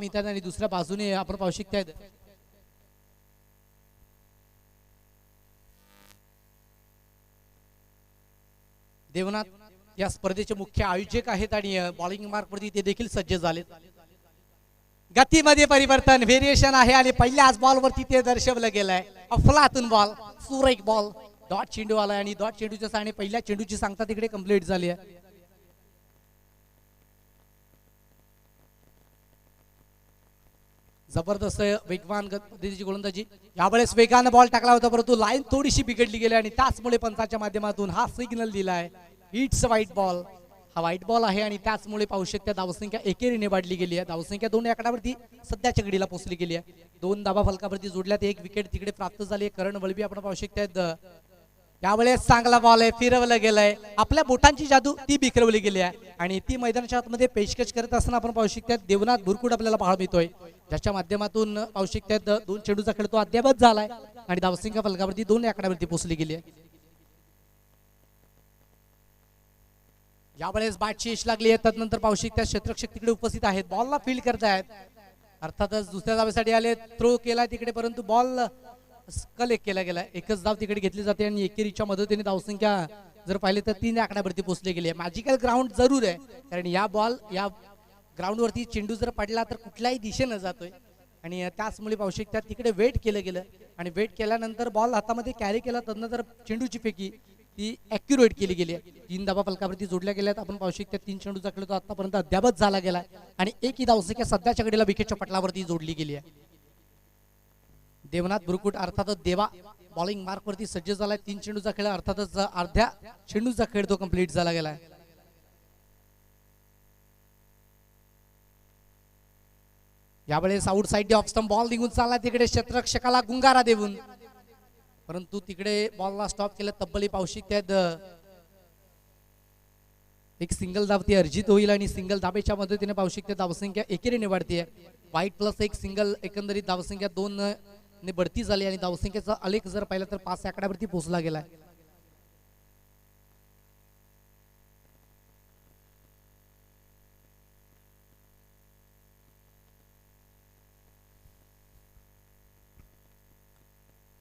मिळतात आणि दुसऱ्या बाजूने आपण पाहू शकताय देवनाथ या स्पर्धेचे मुख्य आयोजक आहेत आणि बॉलिंग मार्क वरती ते देखील सज्ज झालेत. गतीमध्ये परिवर्तन व्हेरिएशन आहे आणि पहिल्याच बॉल वरती ते दर्शवलं गेलंय. अफलातून बॉल, सुरेख बॉल, डॉट चेंडू आलाय आणि डॉट चेंडूच्या साने पहिल्या चेंडूची सांगता तिकडे कंप्लीट झाली आहे. जबरदस्त वेगवान पद्धतीची गोलंदाजी. यावेळेस वेगानं बॉल टाकला होता परंतु लाईन थोडीशी बिघडली गेली आणि त्याचमुळे पंचाच्या माध्यमातून हा सिग्नल दिलाय. It's white ball. हा व्हाईट बॉल आहे आणि त्याचमुळे पाहू शकता धावसंख्या एकेरीने वाढली गेली आहे. धावसंख्या 2 आकड्यावरती सध्याच्या घडीला पोहोचली गेली आहे. 2 धाबा फलकावरती जोडल्यात, 1 विकेट तिकडे प्राप्त झाली आहे. करण वळवी आपण पाहू शकता यावेळेस चांगला बॉल आहे, फिरवलं गेलंय. आपल्या बोटांची जादू ती बिखरवली गेली आहे आणि ती मैदानाच्या आतमध्ये पेशकश करत असताना आपण पाहू शकता देवनाथ बुरकुट आपल्याला पाहायला मिळतोय, ज्याच्या माध्यमातून पाहू शकता 2 चेंडूचा खेळ तो अद्यावत झालाय आणि धावसंख्या फलकावरती 2 आकड्यावरती पोहोचली गेली आहे. यावेळेस बॅटची यश लागली आहे. तदनंतर पाहू शकता क्षेत्ररक्षक तिकडे उपस्थित आहेत, बॉलला फील्ड करतायत. अर्थातच दुसऱ्या धावेसाठी आले, थ्रो केला तिकडे परंतु बॉल कलेक्ट केला गेला. एकच धाव तिकडे घेतली जाते आणि एकेरीच्या मदतीने धावसंख्या जर पाहिले तर 3 आकड्यावरती पोहोचली गेली आहे. मॅजिकल ग्राउंड जरूर आहे कारण या ग्राउंड वरती चेंडू जर पडला तर कुठल्याही दिशेनं जातोय आणि त्याचमुळे पाहू शकता तिकडे वेट केलं गेलं आणि वेट केल्यानंतर बॉल हातामध्ये कॅरी केला. तदनंतर चेंडूची फेकी ती ॲक्युरेट केली गेली आहे. 3 धाबा फलकावरती जोडल्या गेल्यात. आपण पाहू शकता 3 चेंडूचा खेळ तो आतापर्यंत अद्यावत झाला गेला आणि एकही धावसंख्या सध्याच्या घडीला विकेटच्या पटलावरती जोडली गेली आहे. देवनाथ बुरकुट अर्थातच देवा बॉलिंग मार्क वरती सज्ज झालाय. 3 चेंडूचा खेळ अर्थातच अर्ध्या चेंडूचा खेळ तो कंप्लीट झाला गेलाय. यावेळेस out side off stump ball निघून चालला तिकडे क्षेत्ररक्षकाला गुंगारा देऊन, परंतु तिकडे बॉलला स्टॉप केलं. तब्बली पाहू शकतात एक सिंगल धाव ती अर्जित होईल आणि सिंगल धाबेच्या मदतीने पाहू शकते धावसंख्या एकेरीने वाढते. वाईट प्लस 1 सिंगल एकंदरीत धावसंख्या 2 ने बढती झाली आणि धावसंख्येचा आलेख जर पाहिला तर 5 आकड्यावरती पोहोचला गेलाय.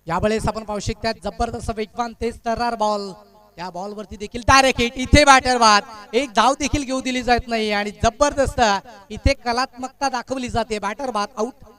यावेळेस आपण पाहू शकता जबरदस्त वेगवान तेज तर्रार बॉल. त्या बॉल वरती देखील डायरेक्ट हिट. इथे बॅटर बाद, एक धाव देखील घेऊ दिली जात नाही आणि जबरदस्त इथे कलात्मकता दाखवली जाते. बॅटर बाद आउट.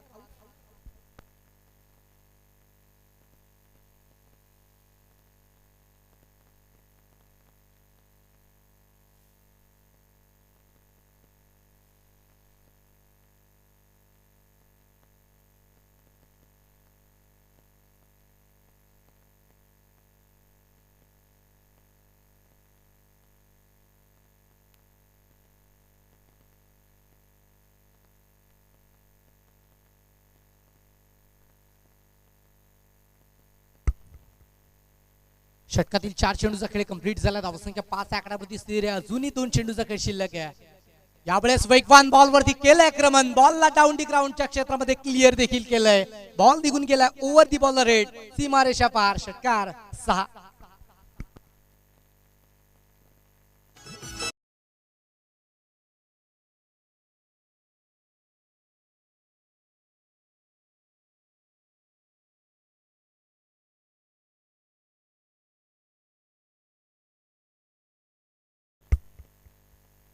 षटकातील 4 चेंडूचा खेळ कंप्लीट झाला. धावसंख्या 5 आकड्यावरती स्थिर आहे. अजूनही 2 चेंडूचा खेळ शिल्लक आहे. यावेळेस वेगवान बॉल वरती केलंय आक्रमण. बॉलला डाऊन दी ग्राउंडच्या क्षेत्रामध्ये क्लिअर देखील केलंय. बॉल निघून गेलाय ओव्हर दी बॉलर रेड, सीमारेषा पार. षटकार 6.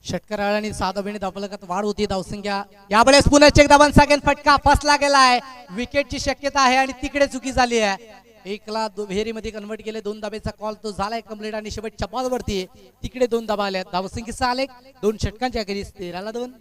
षटकार आणि 6 धावेने धावफलकात वाढ होती. धावसंख्या यावेळेस पुन्हा चेक धावन सेकंड फटका फसला गेलाय. विकेटची शक्यता आहे आणि तिकडे चुकी झाली आहे. 1 ला मध्ये कन्वर्ट केले. 2 धाब्याचा कॉल तो झालाय कंप्लीट आणि शेवटच्या बॉल वरती तिकडे 2 धाबा आल्या. धावसंख्येचा आलेख 2 षटकांच्या अखेरीस 13 ला 2.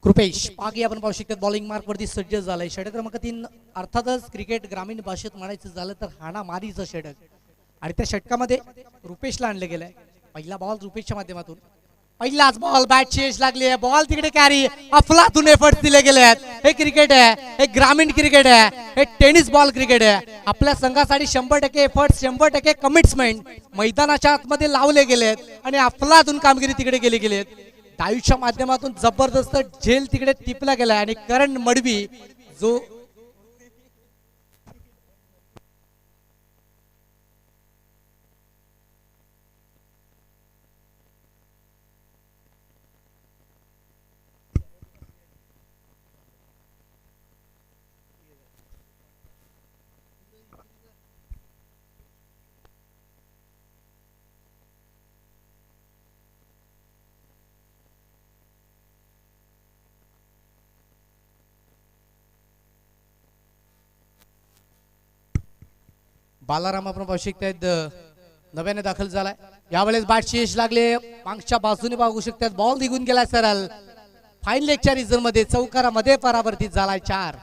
कृपेश मागे आपण पाहू शकतात बॉलिंग मार्क वरती सज्ज झालाय. षटक क्रमांक 3 अर्थातच क्रिकेट ग्रामीण भाषेत म्हणायचं झालं तर हाणामारीचं षटक आणि त्या षटकामध्ये रुपेशला आणलं गेलंय. पहिला बॉल रुपेशच्या माध्यमातून पहिलाच बॉल बॅटची एज लागली आहे. बॉल तिकडे कॅरी अफलातून एफर्ट्स दिले गेले आहेत. हे क्रिकेट आहे, हे ग्रामीण क्रिकेट आहे, हे टेनिस बॉल क्रिकेट आहे. आपल्या संघासाठी 100% एफर्ट्स 100% कमिटमेंट मैदानाच्या आतमध्ये लावले गेले आहेत आणि अफलातून कामगिरी तिकडे केली गेली आहेत. डायूच्या माध्यमातून जबरदस्त झेल तिकडे टिपला गेला आणि करण मडवी जो बालाराम आपण पाहू शकतात नव्याने दाखल झालाय. यावेळेस बॅटची यश लागले. मागच्या बाजूने पाहू शकतात बॉल निघून गेला सरळ फाईन लेगच्या रिझन मध्ये चौकारामध्ये परावर्तित झालाय. 4